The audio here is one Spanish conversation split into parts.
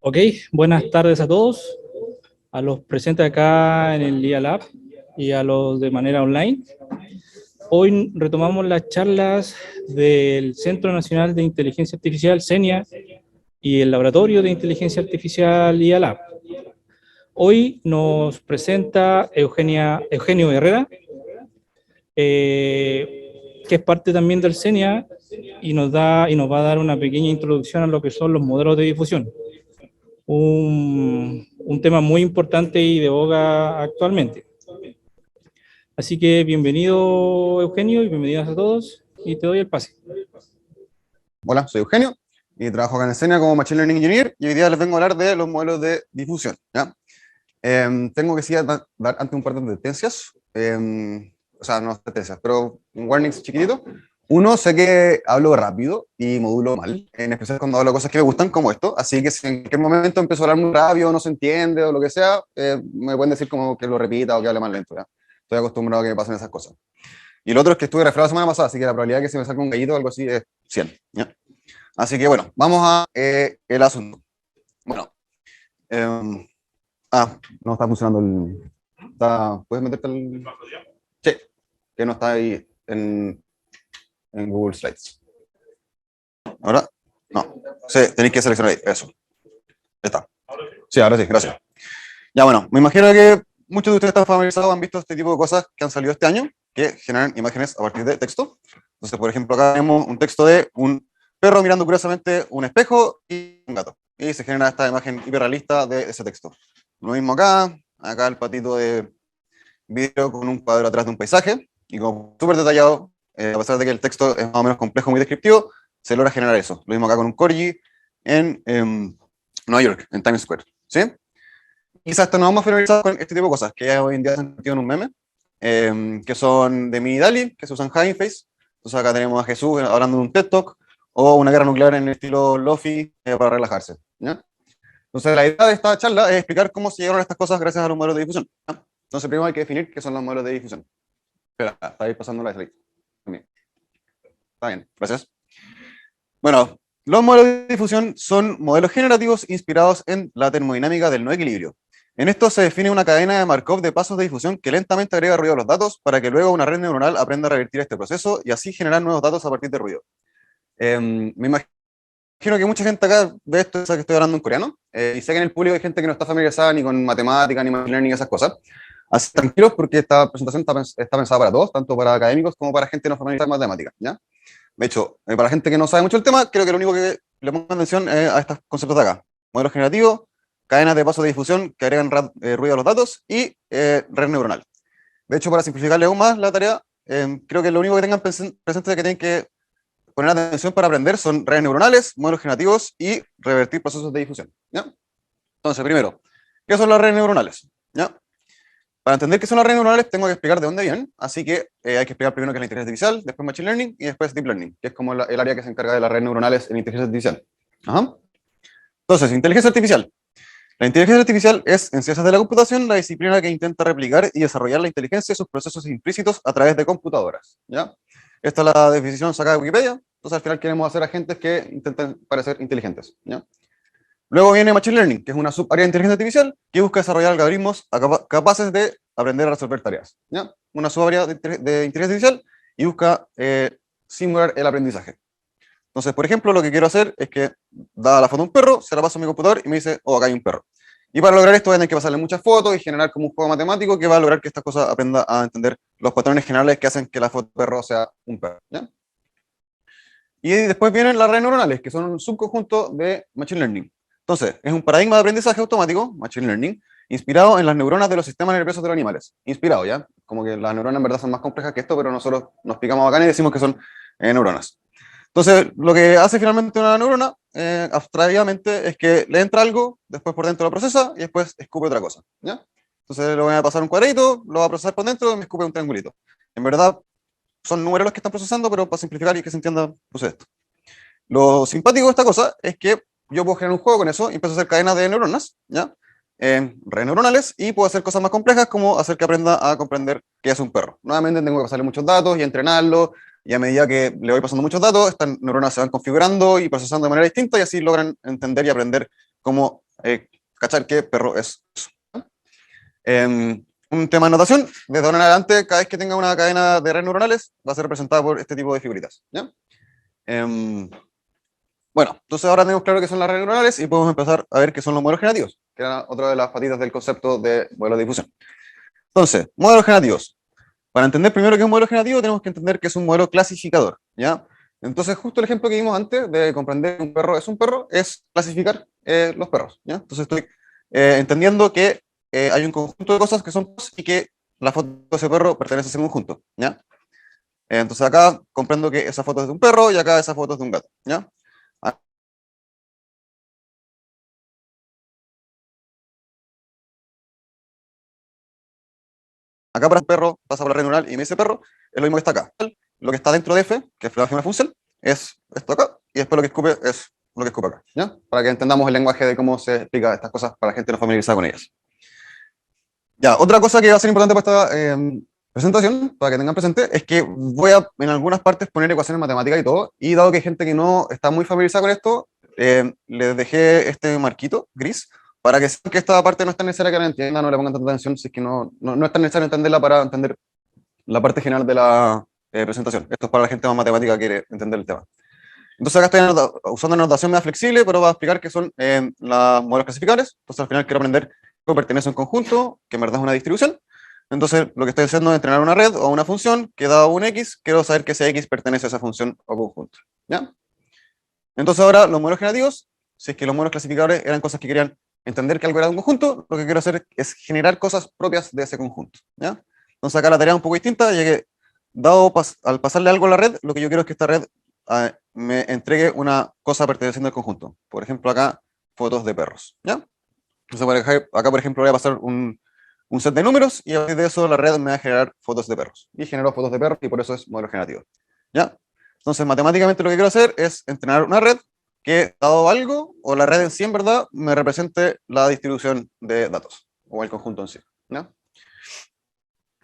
Ok, buenas tardes a todos, a los presentes acá en el IA Lab y a los de manera online. Hoy retomamos las charlas del Centro Nacional de Inteligencia Artificial, CENIA, y el Laboratorio de Inteligencia Artificial IA Lab. Hoy nos presenta Eugenio Herrera, que es parte también del CENIA y nos va a dar una pequeña introducción a lo que son los modelos de difusión. Un tema muy importante y de boga actualmente. Así que bienvenido Eugenio y bienvenidos a todos y te doy el pase. Hola, soy Eugenio y trabajo acá en Escena como Machine Learning Engineer y hoy día les vengo a hablar de los modelos de difusión. ¿Ya? Tengo que sí dar ante un par de advertencias, o sea, no advertencias, pero un warnings chiquitito. Uno, sé que hablo rápido y modulo mal, en especial cuando hablo cosas que me gustan como esto, así que si en cualquier momento empiezo a hablar muy rápido, no se entiende o lo que sea, me pueden decir como que lo repita o que hable más lento. ¿Ya? Estoy acostumbrado a que me pasen esas cosas. Y el otro es que estuve resfriado la semana pasada, así que la probabilidad de que se me salga un gallito o algo así es 100. ¿Ya? Así que bueno, vamos a el asunto. Bueno, no está funcionando el... ¿Puedes meterte el...? Sí, que no está ahí en Google Slides. ¿Ahora? No. Sí, tenéis que seleccionar ahí, eso. Ya está. Sí, ahora sí, gracias. Ya bueno, me imagino que muchos de ustedes están familiarizados, han visto este tipo de cosas que han salido este año, que generan imágenes a partir de texto. Entonces, por ejemplo, acá tenemos un texto de un perro mirando curiosamente un espejo y un gato. Y se genera esta imagen hiperrealista de ese texto. Lo mismo acá el patito de vidrio con un cuadro atrás de un paisaje, y como súper detallado, a pesar de que el texto es más o menos complejo, muy descriptivo, se logra generar eso. Lo mismo acá con un corgi en Nueva York, en Times Square. ¿Sí? Quizás esto nos vamos a familiarizar con este tipo de cosas, que hoy en día se han convertido en un meme, que son de Mini DALL-E, que se usan Hugging Face. Entonces acá tenemos a Jesús hablando de un TED Talk, o una guerra nuclear en el estilo Lofi para relajarse. ¿Ya? Entonces la idea de esta charla es explicar cómo se llegaron a estas cosas gracias a los modelos de difusión. ¿Ya? Entonces primero hay que definir qué son los modelos de difusión. Espera, está ahí pasando la slide. Está bien, gracias. Bueno, los modelos de difusión son modelos generativos inspirados en la termodinámica del no equilibrio. En esto se define una cadena de Markov de pasos de difusión que lentamente agrega ruido a los datos para que luego una red neuronal aprenda a revertir este proceso y así generar nuevos datos a partir de ruido. Me imagino que mucha gente acá ve esto, que estoy hablando en coreano, y sé que en el público hay gente que no está familiarizada ni con matemática, ni machine learning, ni esas cosas. Así tranquilos porque esta presentación está pensada para todos, tanto para académicos como para gente no familiarizada con matemática. ¿Ya? De hecho, para gente que no sabe mucho el tema, creo que lo único que le pongo atención es a estos conceptos de acá. Modelos generativos, cadenas de pasos de difusión que agregan ruido a los datos y red neuronal. De hecho, para simplificarle aún más la tarea, creo que lo único que tengan presente es que tienen que poner atención para aprender son redes neuronales, modelos generativos y revertir procesos de difusión. ¿Ya? Entonces, primero, ¿qué son las redes neuronales? ¿Ya? Para entender qué son las redes neuronales tengo que explicar de dónde vienen, así que hay que explicar primero qué es la inteligencia artificial, después machine learning y después deep learning, que es como el área que se encarga de las redes neuronales en inteligencia artificial. Ajá. Entonces, inteligencia artificial. La inteligencia artificial es, en ciencias de la computación, la disciplina que intenta replicar y desarrollar la inteligencia y sus procesos implícitos a través de computadoras. ¿Ya? Esta es la definición sacada de Wikipedia, entonces al final queremos hacer agentes que intenten parecer inteligentes. ¿Ya? Luego viene Machine Learning, que es una subárea de inteligencia artificial que busca desarrollar algoritmos capaces de aprender a resolver tareas. ¿Ya? Una subárea de inteligencia artificial y busca simular el aprendizaje. Entonces, por ejemplo, lo que quiero hacer es que, dada la foto de un perro, se la paso a mi computador y me dice, oh, acá hay un perro. Y para lograr esto voy a tener que pasarle muchas fotos y generar como un juego matemático que va a lograr que esta cosa aprenda a entender los patrones generales que hacen que la foto de perro sea un perro. ¿Ya? Y después vienen las redes neuronales, que son un subconjunto de Machine Learning. Entonces, es un paradigma de aprendizaje automático, Machine Learning, inspirado en las neuronas de los sistemas nerviosos de los animales. Inspirado, ¿ya? Como que las neuronas en verdad son más complejas que esto, pero nosotros nos picamos bacán y decimos que son neuronas. Entonces, lo que hace finalmente una neurona, abstraídamente, es que le entra algo, después por dentro lo procesa y después escupe otra cosa, ¿ya? Entonces, le voy a pasar un cuadradito, lo va a procesar por dentro y me escupe un triangulito. En verdad, son números los que están procesando, pero para simplificar y que se entienda, puse esto. Lo simpático de esta cosa es que yo puedo generar un juego con eso y empiezo a hacer cadenas de neuronas, ¿ya? Redes neuronales, y puedo hacer cosas más complejas como hacer que aprenda a comprender qué es un perro. Nuevamente tengo que pasarle muchos datos y entrenarlo, y a medida que le voy pasando muchos datos, estas neuronas se van configurando y procesando de manera distinta y así logran entender y aprender cómo cachar qué perro es. Un tema de notación, desde ahora en adelante, cada vez que tenga una cadena de redes neuronales, va a ser representada por este tipo de figuritas. ¿Ya? Bueno, entonces ahora tenemos claro qué son las redes neuronales y podemos empezar a ver qué son los modelos generativos, que era otra de las patitas del concepto de modelo de difusión. Entonces, modelos generativos. Para entender primero qué es un modelo generativo, tenemos que entender que es un modelo clasificador, ¿ya? Entonces, justo el ejemplo que vimos antes de comprender que un perro es un perro, es clasificar los perros, ¿ya? Entonces estoy entendiendo que hay un conjunto de cosas que son perros y que la foto de ese perro pertenece a ese conjunto, ¿ya? Entonces acá comprendo que esa foto es de un perro y acá esa foto es de un gato, ¿ya? Acá para el perro pasa por la red neural y me dice perro, es lo mismo que está acá. Lo que está dentro de F, que es la gema funcional, es esto acá, y después lo que escupe es lo que escupe acá, ¿ya? Para que entendamos el lenguaje de cómo se explica estas cosas para la gente no familiarizada con ellas. Ya, otra cosa que va a ser importante para esta presentación, para que tengan presente, es que voy a en algunas partes poner ecuaciones matemáticas y todo, y dado que hay gente que no está muy familiarizada con esto, les dejé este marquito gris para que sepan que esta parte no es tan necesaria que la entiendan, no le pongan tanta atención, si es que no es tan necesario entenderla para entender la parte general de la presentación. Esto es para la gente más matemática que quiere entender el tema. Entonces acá estoy usando una notación más flexible, pero va a explicar qué son los modelos clasificables. Entonces al final quiero aprender qué pertenece a un conjunto, que en verdad es una distribución. Entonces lo que estoy haciendo es entrenar una red o una función que dado un X, quiero saber que ese X pertenece a esa función o conjunto. ¿Ya? Entonces ahora los modelos generativos, si es que los modelos clasificadores eran cosas que querían entender que algo era un conjunto, lo que quiero hacer es generar cosas propias de ese conjunto. ¿Ya? Entonces acá la tarea es un poco distinta, ya que dado al pasarle algo a la red, lo que yo quiero es que esta red me entregue una cosa perteneciente al conjunto. Por ejemplo, acá, fotos de perros. ¿Ya? Entonces, acá, por ejemplo, voy a pasar un set de números y a partir de eso la red me va a generar fotos de perros. Y generó fotos de perros y por eso es modelo generativo. ¿Ya? Entonces, matemáticamente lo que quiero hacer es entrenar una red que, dado algo, o la red en sí, en verdad, me represente la distribución de datos, o el conjunto en sí. ¿Ya?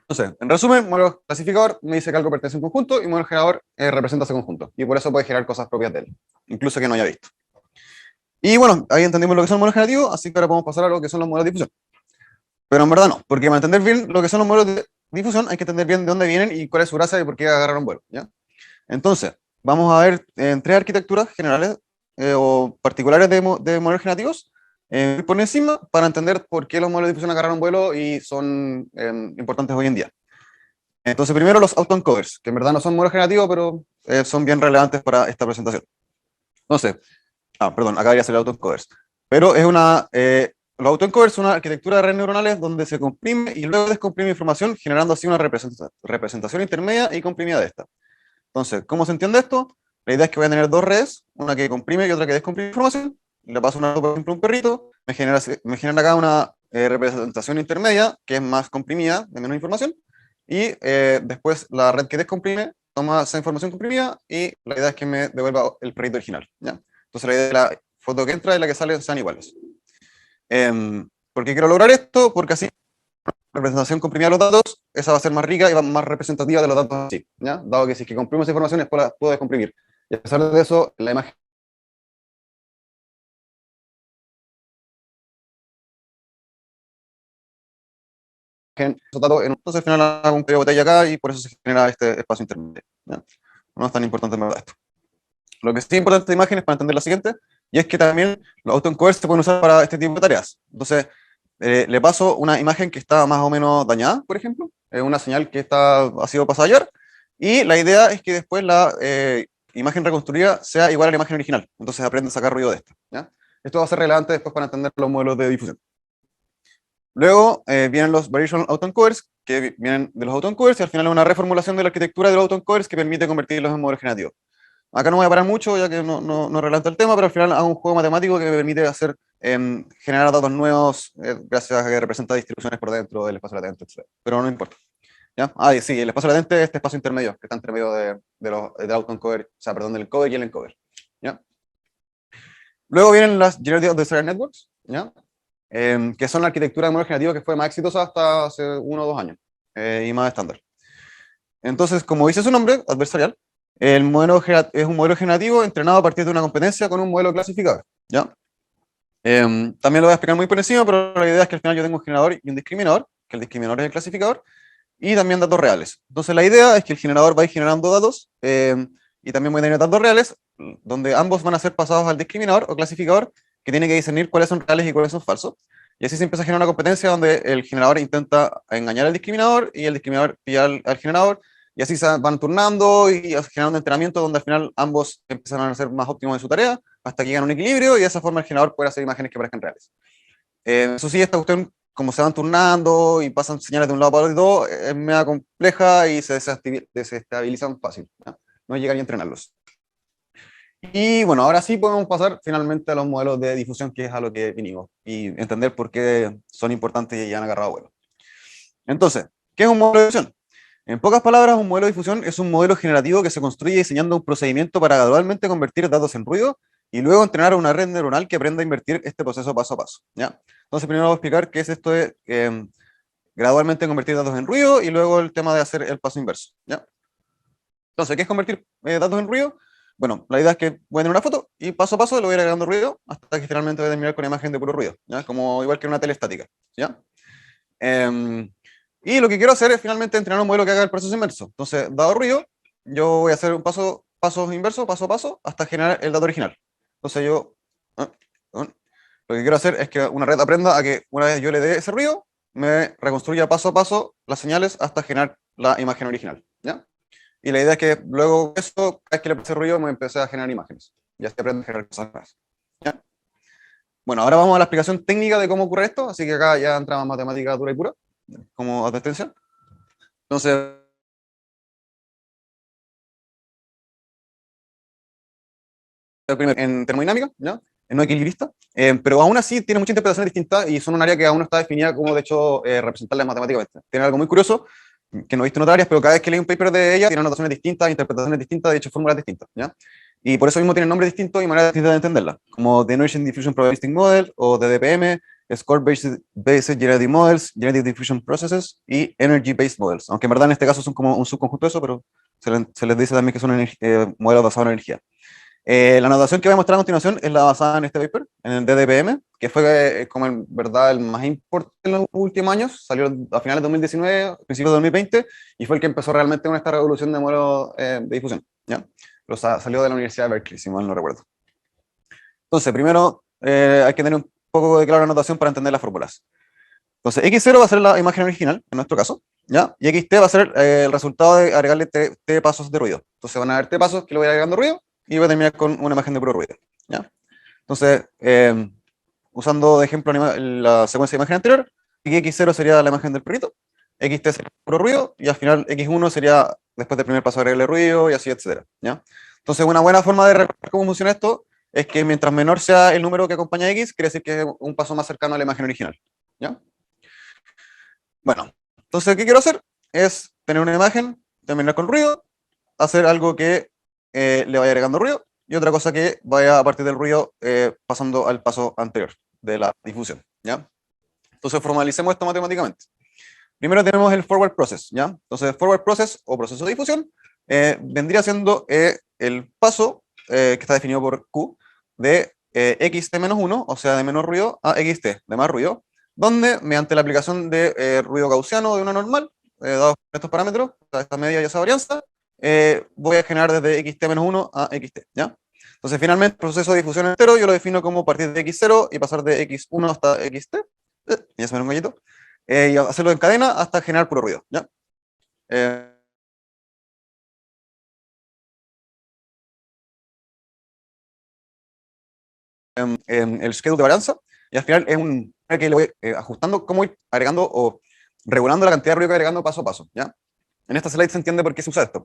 Entonces, en resumen, modelo clasificador me dice que algo pertenece a un conjunto y modelo generador representa ese conjunto. Y por eso puede generar cosas propias de él, incluso que no haya visto. Y bueno, ahí entendimos lo que son los modelos generativos, así que ahora podemos pasar a lo que son los modelos de difusión. Pero en verdad no, porque para entender bien lo que son los modelos de difusión hay que entender bien de dónde vienen y cuál es su gracia y por qué agarraron vuelo. ¿Ya? Entonces, vamos a ver tres arquitecturas generales o particulares de modelos generativos por encima para entender por qué los modelos de difusión agarraron vuelo y son importantes hoy en día. Entonces, primero los autoencoders, que en verdad no son modelos generativos, pero son bien relevantes para esta presentación. Entonces, perdón, acá debería ser el autoencoders. Pero los autoencoders son una arquitectura de redes neuronales donde se comprime y luego descomprime información, generando así una representación intermedia y comprimida de esta. Entonces, ¿cómo se entiende esto? La idea es que voy a tener dos redes, una que comprime y otra que descomprime información. Le paso una, por ejemplo, a un perrito, me genera acá una representación intermedia, que es más comprimida, de menos información, y después la red que descomprime toma esa información comprimida y la idea es que me devuelva el perrito original. ¿Ya? Entonces la idea de la foto que entra y la que sale sean iguales. ¿Por qué quiero lograr esto? Porque así la representación comprimida de los datos, esa va a ser más rica y más representativa de los datos así, ¿ya? Dado que si es que comprimo esa información, después la puedo descomprimir. Y a pesar de eso, la imagen esos datos, entonces al final hago un cuello de botella acá y por eso se genera este espacio intermedio. ¿Ya? No es tan importante en verdad esto. Lo que sí es importante de imagen es para entender lo siguiente, y es que también los autoencoders se pueden usar para este tipo de tareas. Entonces, le paso una imagen que está más o menos dañada, por ejemplo, una señal que ha sido pasada ayer, y la idea es que después la imagen reconstruida sea igual a la imagen original. Entonces aprende a sacar ruido de esta. ¿Ya? Esto va a ser relevante después para entender los modelos de difusión. Luego vienen los variational autoencoders, que vienen de los autoencoders, y al final es una reformulación de la arquitectura de los autoencoders que permite convertirlos en modelos generativos. Acá no voy a parar mucho, ya que no relata el tema, pero al final hago un juego matemático que me permite generar datos nuevos gracias a que representa distribuciones por dentro del espacio latente, etc. Pero no importa. ¿Ya? Y sí, el espacio latente es este espacio intermedio, que está entre medio del autoencoder, o sea, perdón, del encoder y el encoder. ¿Ya? Luego vienen las Generative Adversarial Networks, ¿ya? Que son la arquitectura de modelos generativos que fue más exitosa hasta hace 1 o 2 años, y más estándar. Entonces, como dice su nombre, adversarial, es un modelo generativo entrenado a partir de una competencia con un modelo clasificador, ¿ya? También lo voy a explicar muy por encima, pero la idea es que al final yo tengo un generador y un discriminador, que el discriminador es el clasificador, y también datos reales. Entonces la idea es que el generador va a ir generando datos, y también voy a tener datos reales, donde ambos van a ser pasados al discriminador o clasificador, que tiene que discernir cuáles son reales y cuáles son falsos. Y así se empieza a generar una competencia donde el generador intenta engañar al discriminador y el discriminador pilla al generador, y así se van turnando y generando entrenamiento donde al final ambos empiezan a ser más óptimos en su tarea hasta que llegan a un equilibrio y de esa forma el generador puede hacer imágenes que parezcan reales. Eso sí, esta cuestión, como se van turnando y pasan señales de un lado para el otro, es media compleja y se desestabilizan fácil, ¿ya? No llegar a entrenarlos. Y bueno, ahora sí podemos pasar finalmente a los modelos de difusión, que es a lo que vinimos, y entender por qué son importantes y han agarrado vuelo. Entonces, ¿qué es un modelo de difusión? En pocas palabras, un modelo de difusión es un modelo generativo que se construye diseñando un procedimiento para gradualmente convertir datos en ruido y luego entrenar a una red neuronal que aprenda a invertir este proceso paso a paso, ¿ya? Entonces, primero voy a explicar qué es esto de gradualmente convertir datos en ruido y luego el tema de hacer el paso inverso, ¿ya? Entonces, ¿qué es convertir datos en ruido? Bueno, la idea es que voy a tener una foto y paso a paso le voy a ir agregando ruido hasta que finalmente voy a terminar con una imagen de puro ruido, ¿ya? Como igual que una tele estática, ¿ya? Y lo que quiero hacer es finalmente entrenar un modelo que haga el proceso inverso. Entonces, dado ruido, yo voy a hacer un paso inverso, paso a paso, hasta generar el dato original. Entonces yo, ah, ah, lo que quiero hacer es que una red aprenda a que una vez yo le dé ese ruido, me reconstruya paso a paso las señales hasta generar la imagen original, ¿ya? Y la idea es que luego de eso, cada vez que le puse ruido, me empecé a generar imágenes. Ya se aprende a generar cosas nuevas, ¿ya? Bueno, ahora vamos a la explicación técnica de cómo ocurre esto, así que acá ya entramos en matemática dura y pura, como advertencia. Entonces, primero, en termodinámica, ¿ya? En no equilibrista, pero aún así tiene muchas interpretaciones distintas y son un área que aún no está definida como, de hecho, representarla matemáticamente. Tiene algo muy curioso, que no he visto en otras áreas, pero cada vez que leí un paper de ella, tiene notaciones distintas, interpretaciones distintas, de hecho, fórmulas distintas, ¿ya? Y por eso mismo tienen nombres distintos y maneras distintas de entenderla, como Denoising Diffusion Probabilistic Model, o DDPM, Score-Based Generative Models, Generative Diffusion Processes, y Energy-Based Models, aunque en verdad en este caso son como un subconjunto de eso, pero se les dice también que son modelos basados en energía. La notación que voy a mostrar a continuación es la basada en este paper, en el DDPM, que fue como en verdad el más importante en los últimos años, salió a finales de 2019, principios de 2020, y fue el que empezó realmente con esta revolución de modelos de difusión, ¿ya? Salió de la Universidad de Berkeley, si mal no recuerdo. Entonces, primero hay que tener un poco de clara notación para entender las fórmulas. Entonces, X0 va a ser la imagen original, en nuestro caso, ¿ya? Y XT va a ser el resultado de agregarle T pasos de ruido. Entonces van a haber T pasos que le voy agregando ruido, y voy a terminar con una imagen de puro ruido, ¿ya? Entonces, usando de ejemplo la secuencia de imagen anterior, X0 sería la imagen del perrito, XT sería puro ruido, y al final X1 sería después del primer paso agregarle ruido, y así, etcétera, ¿ya? Entonces, una buena forma de recordar cómo funciona esto es que mientras menor sea el número que acompaña a X, quiere decir que es un paso más cercano a la imagen original, ¿ya? Bueno, entonces, ¿qué quiero hacer? Es tener una imagen, terminar con ruido, hacer algo que le vaya agregando ruido, y otra cosa que vaya a partir del ruido pasando al paso anterior de la difusión, ¿ya? Entonces, formalicemos esto matemáticamente. Primero tenemos el forward process, ¿ya? Entonces, forward process o proceso de difusión vendría siendo el paso que está definido por Q de xt-1, o sea, de menos ruido, a xt, de más ruido, donde mediante la aplicación de ruido gaussiano de una normal, dados estos parámetros, esta medida y esa varianza, voy a generar desde xt-1 a xt, ¿ya? Entonces, finalmente, el proceso de difusión entero yo lo defino como partir de x0 y pasar de x1 hasta xt, ya se me da un gallito, y hacerlo en cadena hasta generar puro ruido, ¿ya? En el schedule de varianza, y al final es un que le voy ajustando cómo ir agregando o regulando la cantidad de ruido que agregando paso a paso, ¿ya? En esta slide se entiende por qué se usa esto.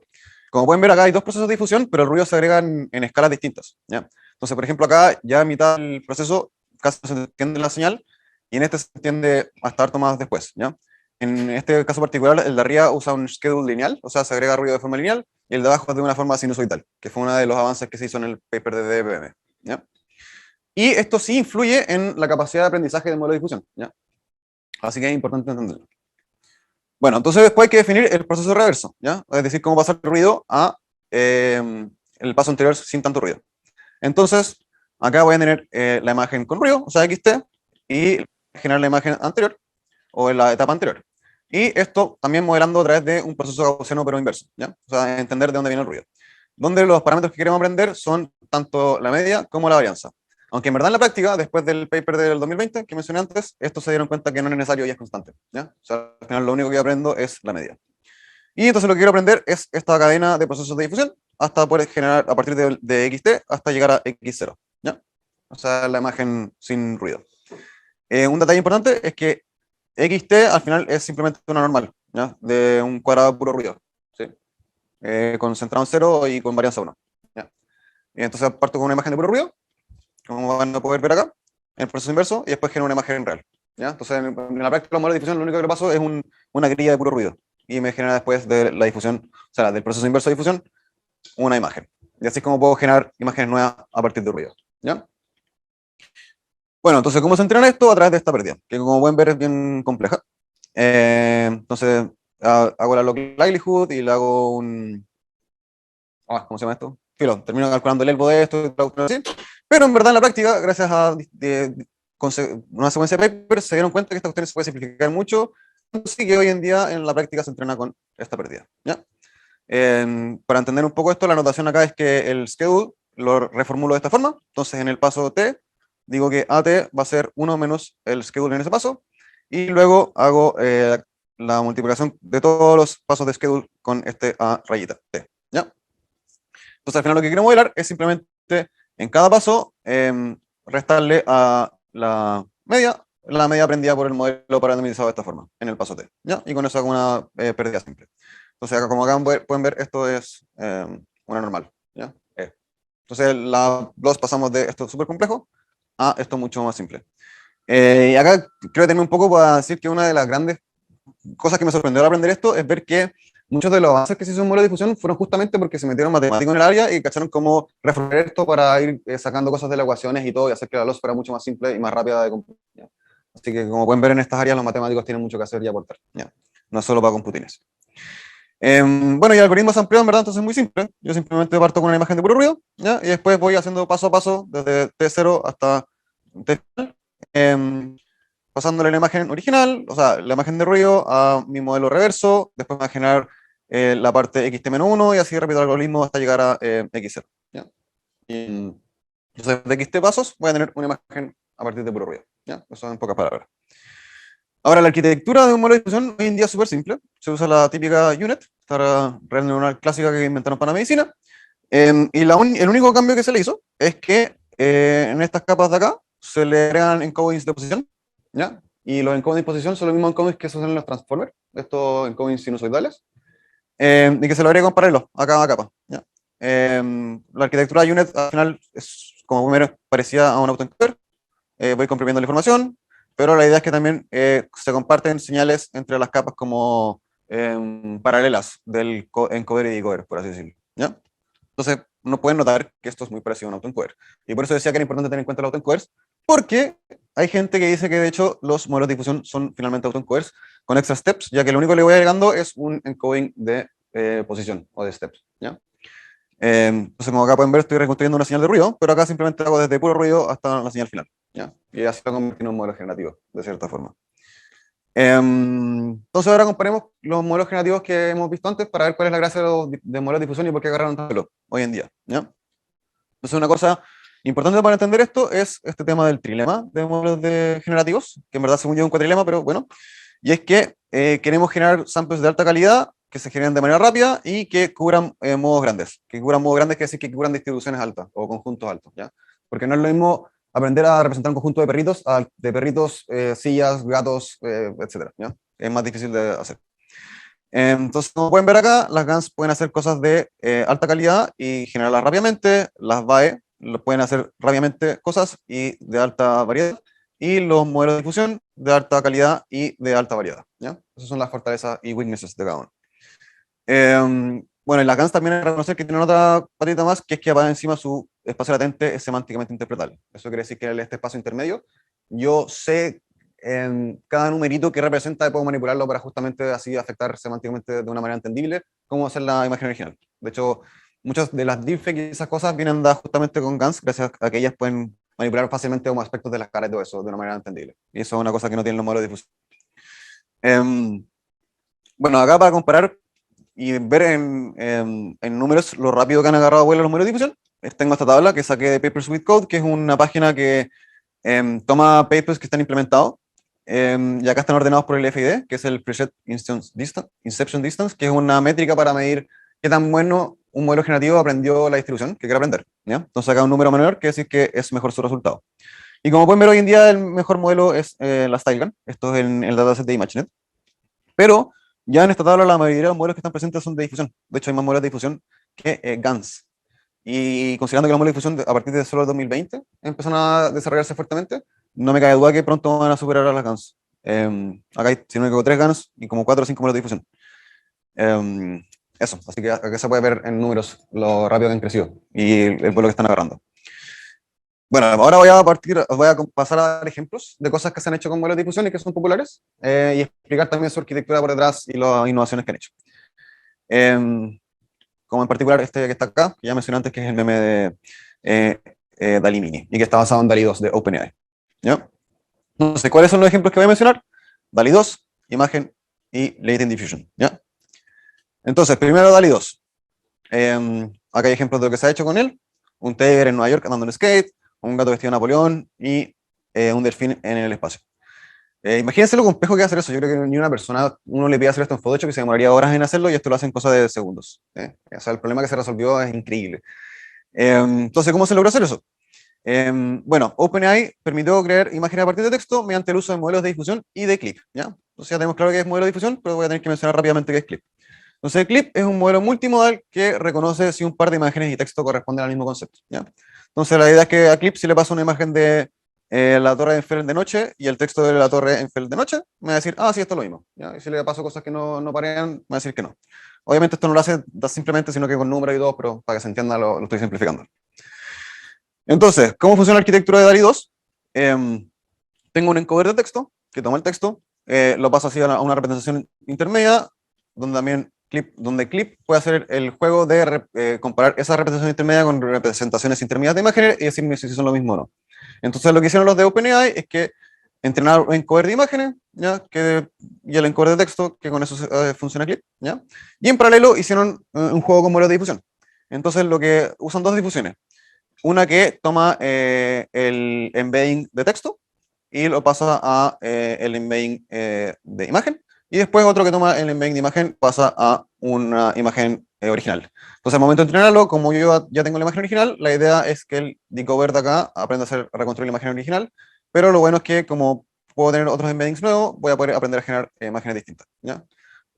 Como pueden ver, acá hay dos procesos de difusión, pero el ruido se agrega en escalas distintas, ¿ya? Entonces, por ejemplo, acá ya a mitad del proceso casi se entiende la señal, y en este se entiende hasta harto más después, ¿ya? En este caso particular, el de arriba usa un schedule lineal, o sea, se agrega ruido de forma lineal, y el de abajo de una forma sinusoidal, que fue uno de los avances que se hizo en el paper de DBM, ¿ya? Y esto sí influye en la capacidad de aprendizaje del modelo de difusión, ¿ya? Así que es importante entenderlo. Bueno, entonces después hay que definir el proceso reverso, ¿ya? Es decir, cómo pasar el ruido a el paso anterior sin tanto ruido. Entonces, acá voy a tener la imagen con ruido, o sea, XT, y generar la imagen anterior, o en la etapa anterior. Y esto también modelando a través de un proceso gaussiano pero inverso, ¿ya? O sea, entender de dónde viene el ruido. Donde los parámetros que queremos aprender son tanto la media como la varianza. Aunque en verdad en la práctica, después del paper del 2020 que mencioné antes, estos se dieron cuenta que no es necesario y es constante, ¿ya? O sea, al final lo único que aprendo es la media. Y entonces lo que quiero aprender es esta cadena de procesos de difusión hasta poder generar a partir de XT hasta llegar a X0, ¿ya? O sea, la imagen sin ruido. Un detalle importante es que XT al final es simplemente una normal, ¿ya? De un cuadrado de puro ruido, ¿sí? Concentrado en 0 y con varianza 1, ¿ya? Y entonces parto con una imagen de puro ruido, como van a poder ver acá, en el proceso inverso, y después genero una imagen real, ¿ya? Entonces en la práctica de los modelos de difusión lo único que le paso es una grilla de puro ruido, y me genera después de la difusión, o sea, del proceso inverso de difusión, una imagen. Y así es como puedo generar imágenes nuevas a partir de ruido, ¿ya? Bueno, entonces, ¿cómo se entrena esto? A través de esta pérdida, que como pueden ver es bien compleja. Entonces, hago la log likelihood y le hago un... ¿cómo se llama esto? Filo, termino calculando el elbow de esto, así. Pero en verdad, en la práctica, gracias a una secuencia de papers, se dieron cuenta que esta cuestión se puede simplificar mucho, así que hoy en día en la práctica se entrena con esta pérdida, ¿ya? Para entender un poco esto, la notación acá es que el schedule lo reformulo de esta forma. Entonces, en el paso T, digo que AT va a ser 1 menos el schedule en ese paso, y luego hago la multiplicación de todos los pasos de schedule con este A rayita T, ¿ya? Entonces, al final lo que quiero modelar es simplemente en cada paso restarle a la media aprendida por el modelo parametrizado de esta forma, en el paso T, ¿ya? Y con eso hago una pérdida simple. Entonces, acá, como acá pueden ver, esto es una normal, ¿ya? Entonces, los pasamos de esto súper complejo a esto mucho más simple. Y acá quiero detenerme un poco para decir que una de las grandes cosas que me sorprendió al aprender esto es ver que muchos de los avances que se hizo en modelo de difusión fueron justamente porque se metieron matemáticos en el área y cacharon cómo reformular esto para ir sacando cosas de las ecuaciones y todo y hacer que la loss fuera mucho más simple y más rápida de computar. Así que como pueden ver en estas áreas los matemáticos tienen mucho que hacer y aportar, ¿ya? No solo para computines. Bueno, y el algoritmo es amplio, en verdad, entonces es muy simple. Yo simplemente parto con una imagen de puro ruido, ¿ya? Y después voy haciendo paso a paso desde T0 hasta T final, pasándole la imagen original, o sea, la imagen de ruido a mi modelo reverso, después me va a generar la parte xt-1 y así repito el algoritmo hasta llegar a x0, ¿ya? Y entonces, de xt pasos voy a tener una imagen a partir de puro ruido, ¿ya? Eso en pocas palabras. Ahora, la arquitectura de un modelo de difusión hoy en día es súper simple. Se usa la típica UNet, esta red neuronal clásica que inventaron para la medicina. Y el único cambio que se le hizo es que en estas capas de acá se le agregan encodings de posición, ¿ya? Y los encodings de posición son los mismos encodings que se usan en los transformers, estos encodings sinusoidales, y que se lo agregan paralelo a cada capa, ¿ya? La arquitectura de UNet al final es, como primero, parecida a un autoencoder. Voy comprimiendo la información, pero la idea es que también se comparten señales entre las capas como paralelas del encoder y decoder, por así decirlo, ¿ya? Entonces, uno puede notar que esto es muy parecido a un autoencoder. Y por eso decía que era importante tener en cuenta los autoencoders, porque hay gente que dice que de hecho los modelos de difusión son finalmente autoencoders con extra steps, ya que lo único que le voy agregando es un encoding de posición o de steps, ¿ya? Entonces, como acá pueden ver, estoy reconstruyendo una señal de ruido, pero acá simplemente hago desde puro ruido hasta la señal final, ¿ya? Y así lo convertimos en un modelo generativo, de cierta forma. Entonces, ahora comparemos los modelos generativos que hemos visto antes para ver cuál es la gracia de modelos de difusión y por qué agarraron tanto hoy en día, ¿ya? Entonces, una cosa importante para entender esto es este tema del trilema de modelos generativos, que en verdad según yo es un cuatrilema, pero bueno, y es que queremos generar samples de alta calidad que se generen de manera rápida y que cubran modos grandes. Que cubran modos grandes quiere decir que cubran distribuciones altas o conjuntos altos, ¿ya? Porque no es lo mismo aprender a representar un conjunto de perritos, sillas, gatos, etcétera, ¿ya? Es más difícil de hacer. Entonces, como pueden ver acá, las GANs pueden hacer cosas de alta calidad y generarlas rápidamente. Las BAE pueden hacer rápidamente cosas y de alta variedad. Y los modelos de difusión de alta calidad y de alta variedad, ¿ya? Esas son las fortalezas y weaknesses de cada uno. Bueno, en las GANs también hay que reconocer que tienen otra patita más, que es que va encima su espacio latente es semánticamente interpretable. Eso quiere decir que en este espacio intermedio yo sé en cada numerito que representa y puedo manipularlo para justamente así afectar semánticamente de una manera entendible cómo hacer la imagen original. De hecho, muchas de las deepfakes y esas cosas vienen dadas justamente con GANs, gracias a que ellas pueden manipular fácilmente como aspectos de las caras y todo eso de una manera entendible. Y eso es una cosa que no tienen los modelos de difusión. Bueno, acá para comparar y ver en números lo rápido que han agarrado vuelo los modelos de difusión, tengo esta tabla que saqué de Papers with Code, que es una página que toma papers que están implementados, y acá están ordenados por el FID, que es el Preset Inception Distance, que es una métrica para medir qué tan bueno un modelo generativo aprendió la distribución que quiere aprender, ¿ya? Entonces acá un número menor quiere decir que es mejor su resultado. Y como pueden ver hoy en día el mejor modelo es la StyleGAN, esto es en el dataset de ImageNet, pero ya en esta tabla la mayoría de los modelos que están presentes son de difusión. De hecho hay más modelos de difusión que GANs. Y considerando que los modelos de difusión a partir de solo el 2020 empezaron a desarrollarse fuertemente, no me cabe duda que pronto van a superar a las GANs. Acá hay, si no me equivoco, 3 GANs y como 4 o 5 modelos de difusión. Eso, así que acá se puede ver en números lo rápido que han crecido y el vuelo que están agarrando. Bueno, ahora voy a pasar a dar ejemplos de cosas que se han hecho con modelos de difusión y que son populares, y explicar también su arquitectura por detrás y las innovaciones que han hecho. Como en particular este que está acá, que ya mencioné antes, que es el meme de DALL-E Mini, y que está basado en DALL-E 2 de OpenAI. ¿Ya? Entonces, ¿cuáles son los ejemplos que voy a mencionar? DALL-E 2, imagen y Latent Diffusion. ¿Ya? Entonces, primero DALL-E 2. Acá hay ejemplos de lo que se ha hecho con él. Un tiger en Nueva York andando en skate, un gato vestido de Napoleón y un delfín en el espacio. Imagínense lo complejo que es hacer eso. Yo creo que ni una persona, uno le pide hacer esto en Photoshop y se demoraría horas en hacerlo, y esto lo hacen en cosas de segundos. O sea, el problema que se resolvió es increíble. Entonces, ¿cómo se logró hacer eso? Bueno, OpenAI permitió crear imágenes a partir de texto mediante el uso de modelos de difusión y de clip, ¿ya? Entonces ya tenemos claro que es modelo de difusión, pero voy a tener que mencionar rápidamente qué es clip. Entonces, el clip es un modelo multimodal que reconoce si un par de imágenes y texto corresponden al mismo concepto, ¿ya? Entonces, la idea es que a clip, si le paso una imagen de la torre de Eiffel de noche y el texto de la torre Eiffel de noche, me va a decir, ah, sí, esto es lo mismo, ¿ya? Y si le paso cosas que no parean, me va a decir que no. Obviamente esto no lo hace simplemente, sino que con números y todo, pero para que se entienda lo estoy simplificando. Entonces, ¿cómo funciona la arquitectura de DALL-E 2? Tengo un encoder de texto, que toma el texto, lo paso así a una representación intermedia, donde clip puede hacer el juego de comparar esa representación intermedia con representaciones intermedias de imágenes y decirme si son lo mismo o no. Entonces lo que hicieron los de OpenAI es que entrenaron un encoder de imágenes, ¿ya? Y el encoder de texto, que con eso funciona clip, ¿ya? Y en paralelo hicieron un juego con modelos de difusión. Entonces lo que usan dos difusiones. Una que toma el embedding de texto y lo pasa a el embedding de imagen, y después otro que toma el embedding de imagen pasa a una imagen original. Entonces, al momento de entrenarlo, como yo ya tengo la imagen original, la idea es que el decoder de acá aprenda a reconstruir la imagen original, pero lo bueno es que como puedo tener otros embeddings nuevos, voy a poder aprender a generar imágenes distintas, ¿ya?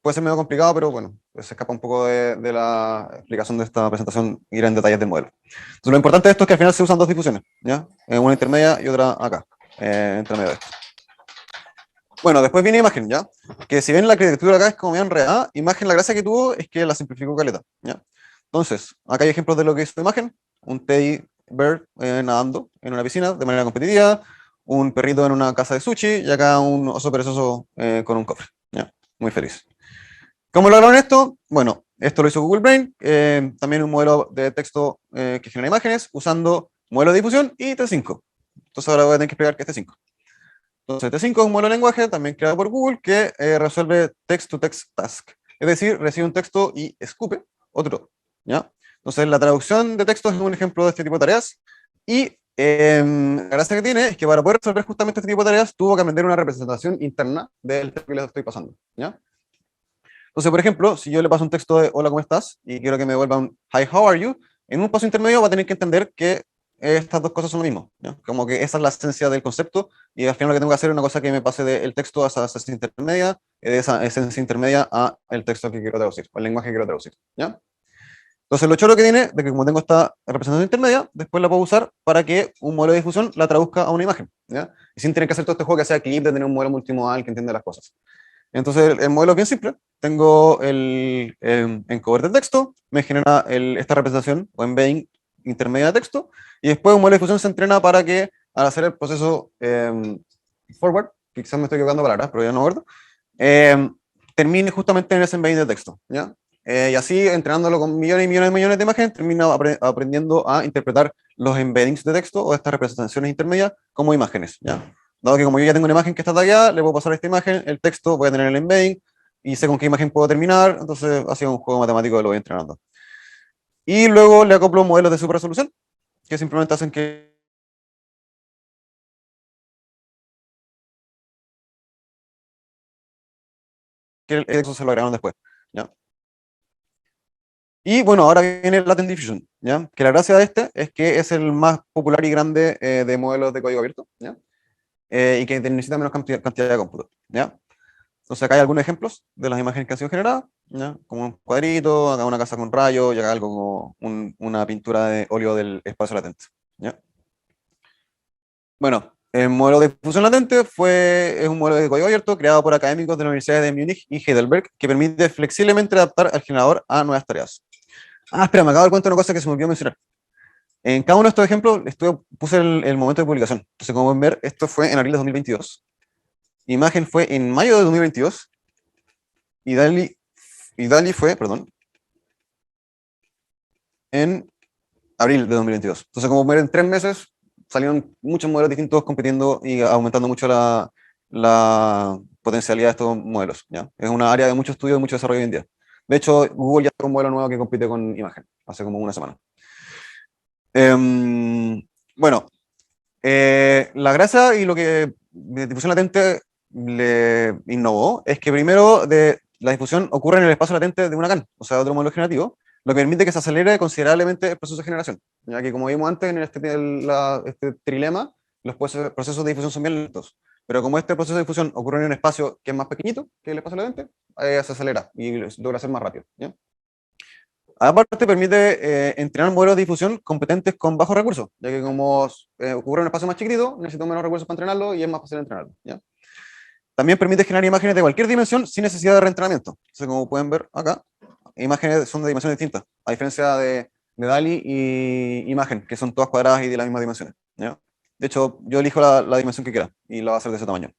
Puede ser medio complicado, pero bueno, se escapa un poco de la explicación de esta presentación, ir en detalles del modelo. Entonces, lo importante de esto es que al final se usan dos difusiones, ¿ya? Una intermedia y otra acá, entre medio de esto. Bueno, después viene imagen, ¿ya? Que si bien la arquitectura acá es como bien enredada, imagen la gracia que tuvo es que la simplificó caleta, ¿ya? Entonces, acá hay ejemplos de lo que es imagen: un teddy bear nadando en una piscina de manera competitiva, un perrito en una casa de sushi, y acá un oso perezoso con un cofre, ¿ya? Muy feliz. ¿Cómo lograron esto? Bueno, esto lo hizo Google Brain, también un modelo de texto que genera imágenes usando modelo de difusión y T5. Entonces ahora voy a tener que explicar qué es T5. Entonces T5 es un modelo de lenguaje también creado por Google que resuelve text-to-text task. Es decir, recibe un texto y escupe otro, ¿ya? Entonces la traducción de texto es un ejemplo de este tipo de tareas, y la gracia que tiene es que para poder resolver justamente este tipo de tareas tuvo que aprender una representación interna del texto que les estoy pasando, ¿ya? Entonces, por ejemplo, si yo le paso un texto de hola, ¿cómo estás? Y quiero que me devuelva un hi, how are you, en un paso intermedio va a tener que entender que estas dos cosas son lo mismo, ¿no? Como que esa es la esencia del concepto, y al final lo que tengo que hacer es una cosa que me pase del texto a esa esencia intermedia, de esa esencia intermedia a el texto que quiero traducir, o el lenguaje que quiero traducir, ¿ya? Entonces, lo choro que tiene, de que como tengo esta representación intermedia, después la puedo usar para que un modelo de difusión la traduzca a una imagen, ¿ya? Y sin tener que hacer todo este juego que sea clip de tener un modelo multimodal que entiende las cosas. Entonces, el modelo es bien simple. Tengo el encoder de texto, me genera esta representación o embedding intermedia de texto, y después un modelo de difusión se entrena para que al hacer el proceso forward, que quizás me estoy equivocando de palabras, pero ya no me acuerdo, termine justamente en ese embedding de texto, ¿ya? y así entrenándolo con millones y millones y millones de imágenes, termina aprendiendo a interpretar los embeddings de texto o estas representaciones intermedias como imágenes, ¿ya? Dado que como yo ya tengo una imagen que está tagueada, le puedo pasar esta imagen, el texto, voy a tener el embedding, y sé con qué imagen puedo terminar, entonces ha sido un juego matemático que lo voy entrenando. Y luego le acoplo modelos de super resolución, que simplemente hacen que el texto se lo agregaron después, ¿ya? Y bueno, ahora viene el Latent Diffusion, ¿ya? Que la gracia de este es que es el más popular y grande de modelos de código abierto, ¿ya? Y que necesita menos cantidad de cómputo, ¿ya? Entonces acá hay algunos ejemplos de las imágenes que han sido generadas, ¿ya? Como un cuadrito, acá una casa con rayos, y acá algo como una pintura de óleo del espacio latente, ¿ya? Bueno, el modelo de difusión latente es un modelo de código abierto creado por académicos de las universidades de Múnich y Heidelberg que permite flexiblemente adaptar al generador a nuevas tareas. Ah, espera, me acabo de dar cuenta de una cosa que se me olvidó mencionar. En cada uno de estos ejemplos puse el momento de publicación. Entonces, como pueden ver, esto fue en abril de 2022. Imagen fue en mayo de 2022. Y DALI fue, perdón, en abril de 2022. Entonces, como pueden ver, en 3 meses salieron muchos modelos distintos compitiendo y aumentando mucho la potencialidad de estos modelos, ¿ya? Es una área de mucho estudio y mucho desarrollo hoy en día. De hecho, Google ya tiene un modelo nuevo que compite con imagen, hace como una semana. Bueno, la gracia y lo que difusión latente le innovó es que primero la difusión ocurre en el espacio latente de una CAN, o sea, de otro modelo generativo, lo que permite que se acelere considerablemente el proceso de generación, ya que como vimos antes en este trilema, los procesos de difusión son bien lentos, pero como este proceso de difusión ocurre en un espacio que es más pequeñito que el espacio latente, se acelera y logra ser más rápido, ¿ya? Aparte, permite entrenar modelos de difusión competentes con bajos recursos, ya que como ocurre en un espacio más chiquitito, necesito menos recursos para entrenarlo y es más fácil entrenarlo, ¿ya? También permite generar imágenes de cualquier dimensión sin necesidad de reentrenamiento. Entonces, como pueden ver acá, imágenes son de dimensiones distintas, a diferencia de DALI y imagen, que son todas cuadradas y de las mismas dimensiones, ¿ya? De hecho, yo elijo la dimensión que quiera y la va a hacer de ese tamaño.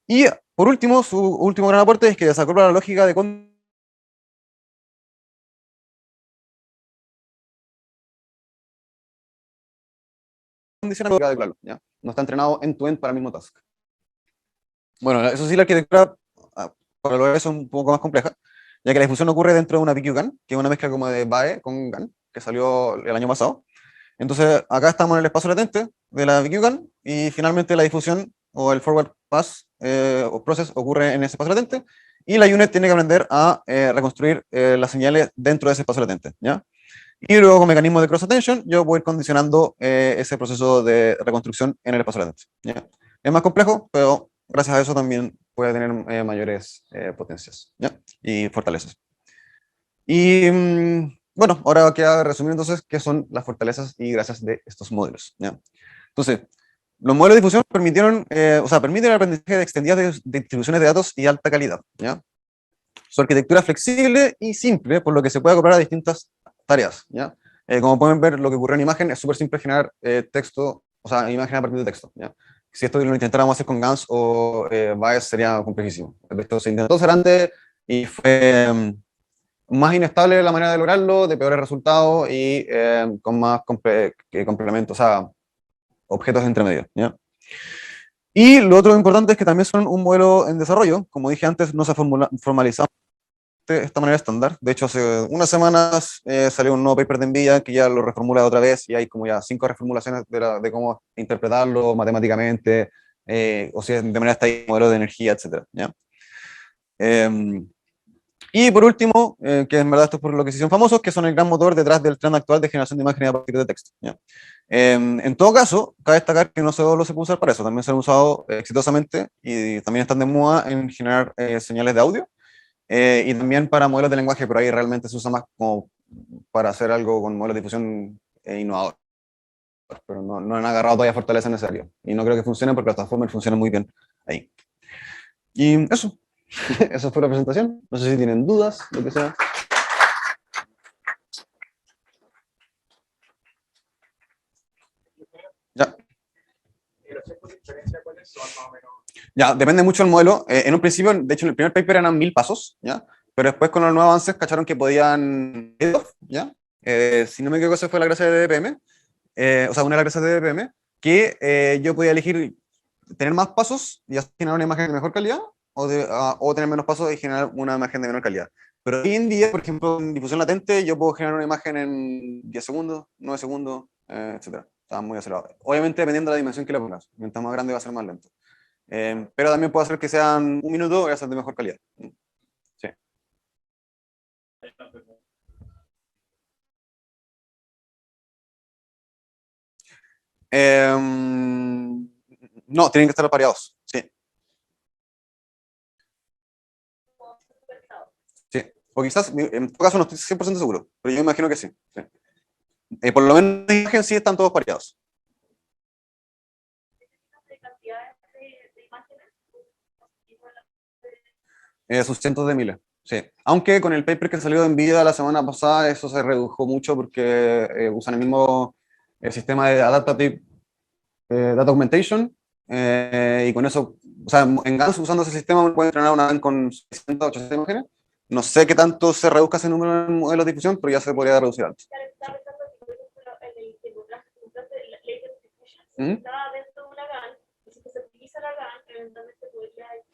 Y por último, su último gran aporte es que desacopla la lógica de condicionamiento de claro, ¿ya? No está entrenado end-to-end para el mismo task. Bueno, eso sí, la arquitectura para lograr eso es un poco más compleja, ya que la difusión ocurre dentro de una PQ-GAN, que es una mezcla como de BAE con GAN, que salió el año pasado. Entonces, acá estamos en el espacio latente de la PQ-GAN, y finalmente la difusión o el forward pass o process ocurre en ese espacio latente, y la unit tiene que aprender a reconstruir las señales dentro de ese espacio latente, ¿ya? Y luego con mecanismos de cross-attention, yo voy a ir condicionando ese proceso de reconstrucción en el espacio latente, ¿ya? Es más complejo, pero gracias a eso también puede tener mayores potencias, ¿ya? Y fortalezas. Y bueno, ahora queda resumir entonces qué son las fortalezas y gracias de estos modelos, ¿ya? Entonces, los modelos de difusión permiten el aprendizaje de extendidas de distribuciones de datos y alta calidad, ¿ya? Su arquitectura es flexible y simple, por lo que se puede acoplar a distintas tareas, ¿ya? Como pueden ver, lo que ocurre en imagen es súper simple generar texto, o sea, imagen a partir de texto, ¿ya? Si esto lo intentáramos hacer con GANs o Baez sería complejísimo. Esto se intentó hacer antes y fue más inestable la manera de lograrlo, de peores resultados y con más complementos, o sea, objetos entre medio, ¿ya? Y lo otro importante es que también son un modelo en desarrollo. Como dije antes, no se ha formalizado de esta manera estándar. De hecho, hace unas semanas salió un nuevo paper de NVIDIA que ya lo reformula otra vez y hay como ya 5 reformulaciones de cómo interpretarlo matemáticamente, o si de manera estadística, modelo de energía, etc. ¿Ya? Y por último, que en verdad esto es por lo que se hicieron famosos, que son el gran motor detrás del tren actual de generación de imágenes a partir de texto, ¿ya? En todo caso, cabe destacar que no solo se puede usar para eso, también se han usado exitosamente y también están de moda en generar señales de audio. Y también para modelos de lenguaje, pero ahí realmente se usa más como para hacer algo con modelos de difusión innovador. Pero no han agarrado todavía fortaleza necesaria. Y no creo que funcione porque las transformers funcionan muy bien ahí. Y eso, esa fue la presentación. No sé si tienen dudas, lo que sea. Ya. Ya, depende mucho del modelo. En un principio, de hecho, en el primer paper eran 1000 pasos, ¿ya? pero después con los nuevos avances cacharon que podían, ¿ya? Si no me equivoco, esa fue la gracia de DPM, o sea, una de las gracias de DPM, que yo podía elegir tener más pasos y así generar una imagen de mejor calidad, o tener menos pasos y generar una imagen de menor calidad. Pero hoy en día, por ejemplo, en difusión latente, yo puedo generar una imagen en 10 segundos, 9 segundos, etcétera. Está muy acelerado. Obviamente, dependiendo de la dimensión que le pongas. Mientras más grande va a ser más lento. Pero también puedo hacer que sean un minuto y hacer de mejor calidad. Sí. No, tienen que estar pareados. Sí. Sí. O quizás, en todo caso, no estoy 100% seguro, pero yo imagino que sí. Sí. Por lo menos en imagen sí están todos pareados. Sus cientos de miles. Sí. Aunque con el paper que salió de NVIDIA la semana pasada, eso se redujo mucho porque usan el mismo sistema de Adaptive Data Augmentation. Y con eso, o sea, en GANs usando ese sistema uno puede entrenar una GAN con 600, 800 imágenes. No sé qué tanto se reduzca ese número en modelos de difusión, pero ya se podría reducir antes. ¿Mm?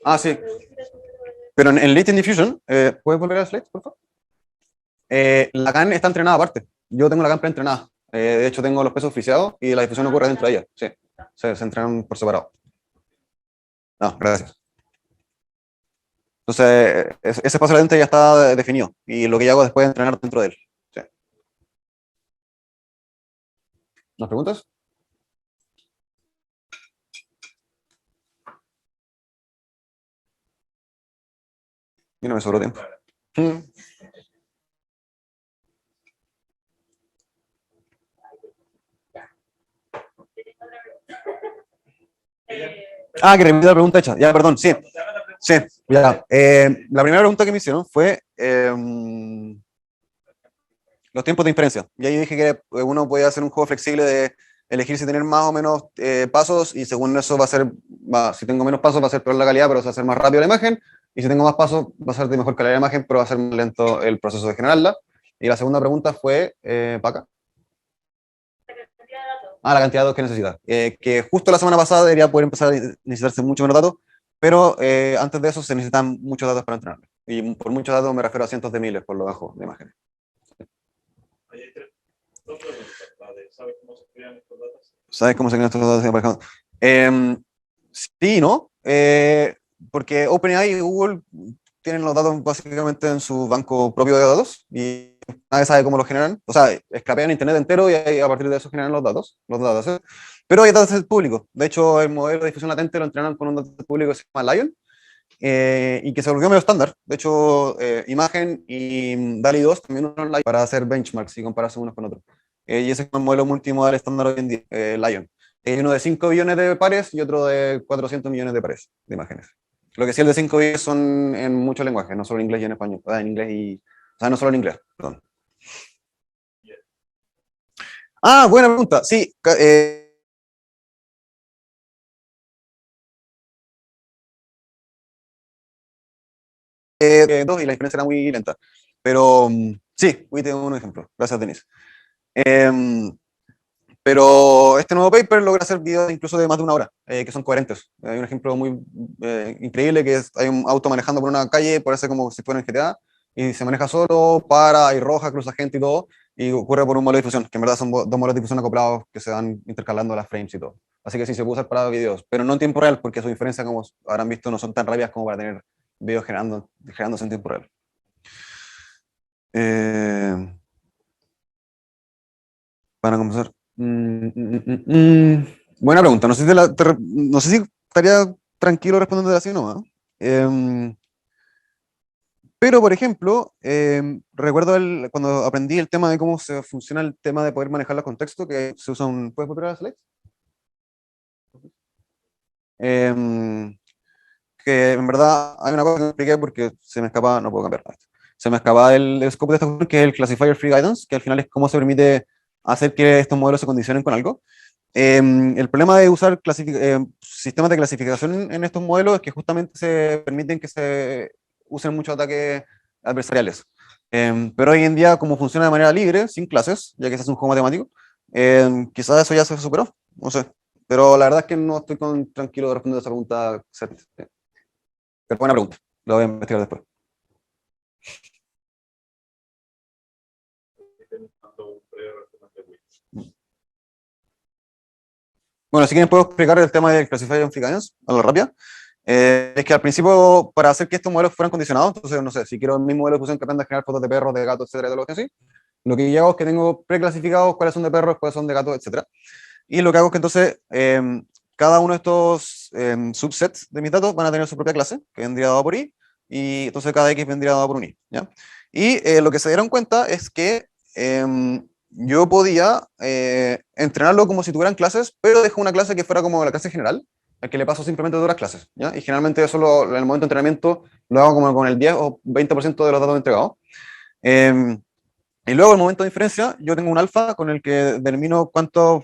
Ah, sí. Pero en Latent Diffusion, ¿puedes volver a slide, por favor? La GAN está entrenada aparte. Yo tengo la GAN preentrenada. De hecho, tengo los pesos oficiados y la difusión ocurre dentro de ella. Sí, se entrenan por separado. No, gracias. Entonces, ese paso latente ya está definido y lo que yo hago después es entrenar dentro de él. Sí. ¿Más preguntas? Y no me sobró tiempo. Ah, que repite la pregunta hecha. Ya, perdón, sí. Sí, ya. La primera pregunta que me hicieron fue los tiempos de inferencia. Y ahí dije que uno puede hacer un juego flexible de elegir si tener más o menos pasos y según eso si tengo menos pasos va a ser peor la calidad, pero va a ser más rápido la imagen. Y si tengo más pasos va a ser de mejor calidad la imagen, pero va a ser más lento el proceso de generarla. Y la segunda pregunta fue, Paca. Ah, la cantidad de datos que necesita. Que justo la semana pasada debería poder empezar a necesitarse mucho menos datos, pero antes de eso se necesitan muchos datos para entrenar. Y por muchos datos me refiero a cientos de miles por lo bajo de imágenes. ¿Sabes cómo se crean estos datos? Sí, ¿no? Porque OpenAI y Google tienen los datos básicamente en su banco propio de datos y nadie sabe cómo los generan. O sea, scrapean internet entero y a partir de eso generan los datos, Pero hay datos públicos. De hecho, el modelo de difusión latente lo entrenan con un dato público que se llama Lion y que se volvió medio estándar. De hecho, Imagen y DALI 2 también usan Lion para hacer benchmarks y compararse unos con otros. Y ese es el modelo multimodal estándar hoy en día, Lion. Hay uno de 5 billones de pares y otro de 400 millones de pares de imágenes. Lo que sí, el de 5 billones son en muchos lenguajes, no solo en inglés y en español. En inglés o sea, no solo en inglés, perdón. Ah, buena pregunta. Sí, dos y la diferencia era muy lenta. Pero sí, hoy tengo un ejemplo. Gracias, Denise. Pero este nuevo paper logra hacer videos incluso de más de una hora, que son coherentes. Hay un ejemplo muy increíble que es, hay un auto manejando por una calle, parece como si fuera en GTA, y se maneja solo, para, hay roja, cruza gente y todo, y ocurre por un modelo de difusión, que en verdad son dos modelos de difusión acoplados que se van intercalando las frames y todo. Así que sí, se puede usar para videos, pero no en tiempo real, porque sus diferencias, como habrán visto, no son tan rápidas como para tener videos generándose en tiempo real. Para comenzar. Buena pregunta. No sé si, no sé si estaría tranquilo respondiendo así o no. Pero, por ejemplo, recuerdo cuando aprendí el tema de cómo se funciona el tema de poder manejar los contextos, que se usa un... ¿Puedes volver a slides? Que en verdad hay una cosa que no expliqué porque se me escapa, no puedo cambiar esto. Se me escapa el scope de esta cuestión, que es el Classifier Free Guidance, que al final es cómo se permite hacer que estos modelos se condicionen con algo. El problema de usar sistemas de clasificación en estos modelos es que justamente se permiten que se usen muchos ataques adversariales. Pero hoy en día, como funciona de manera libre, sin clases, ya que se hace un juego matemático, quizás eso ya se superó, no sé. Pero la verdad es que no estoy tranquilo de responder esa pregunta. Pero buena pregunta, lo voy a investigar después. Bueno, si quieren puedo explicar el tema del Classified Amplifiers a la rápida. Es que al principio, para hacer que estos modelos fueran condicionados, entonces, no sé, si quiero el mismo modelo de fusión que aprenda a generar fotos de perros, de gatos, etcétera, de lo que así, lo que yo hago es que tengo preclasificados cuáles son de perros, cuáles son de gatos, etcétera. Y lo que hago es que entonces, cada uno de estos subsets de mis datos van a tener su propia clase, que vendría dado por i, y entonces cada x vendría dado por un i, ¿ya? Y lo que se dieron cuenta es que yo podía entrenarlo como si tuvieran clases, pero dejo una clase que fuera como la clase general, al que le paso simplemente todas las clases, ¿ya? Y generalmente eso en el momento de entrenamiento lo hago como con el 10 o 20% de los datos entregados. Y luego, al momento de inferencia, yo tengo un alfa con el que determino cuánto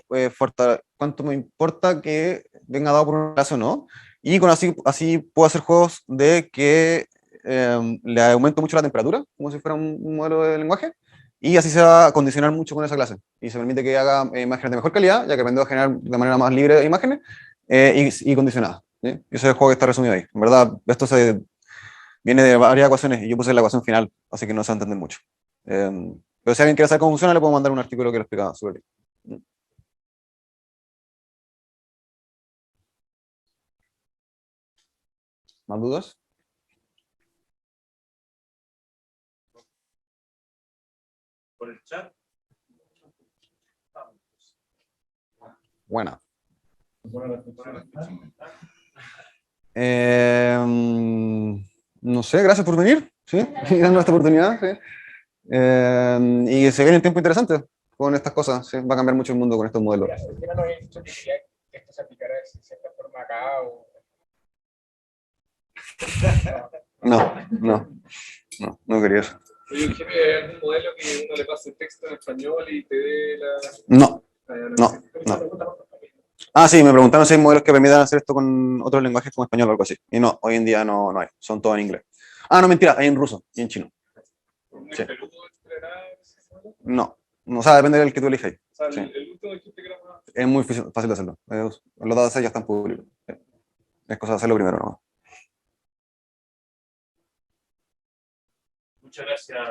me importa que venga dado por una clase o no. Y con así puedo hacer juegos de que le aumento mucho la temperatura, como si fuera un modelo de lenguaje, y así se va a condicionar mucho con esa clase. Y se permite que haga imágenes de mejor calidad, ya que aprendo a generar de manera más libre imágenes y condicionadas. ¿Sí? Ese es el juego que está resumido ahí. En verdad, viene de varias ecuaciones y yo puse la ecuación final, así que no se va a entender mucho. Pero si alguien quiere saber cómo funciona, le puedo mandar un artículo que lo explica súper bien. ¿Más dudas? Por el chat. Buena. No sé, gracias por venir, ¿sí? Y darnos esta oportunidad, ¿sí? Y se viene un tiempo interesante con estas cosas, ¿sí? Va a cambiar mucho el mundo con estos modelos. ¿Por qué no nos habías dicho que quería que esto se aplicara de cierta forma acá? No quería eso. Oye, Eugenio, ¿hay algún modelo que uno le pase texto en español y te dé la...? No. Ah, sí, me preguntaron si hay modelos que permitan hacer esto con otros lenguajes como español o algo así. Y no, hoy en día no hay, son todos en inglés. Ah, no, mentira, hay en ruso y en chino. Sí. No, o sea, depende del que tú elijas. O sea, Sí. el último dijiste que era más... Es muy fácil de hacerlo. Los datos ya están públicos. Sí. Es cosa de hacerlo primero, ¿no? Muchas gracias.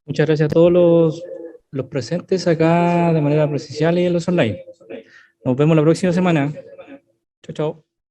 Muchas gracias a todos los presentes acá de manera presencial y en los online. Nos vemos la próxima semana. Chao, chao.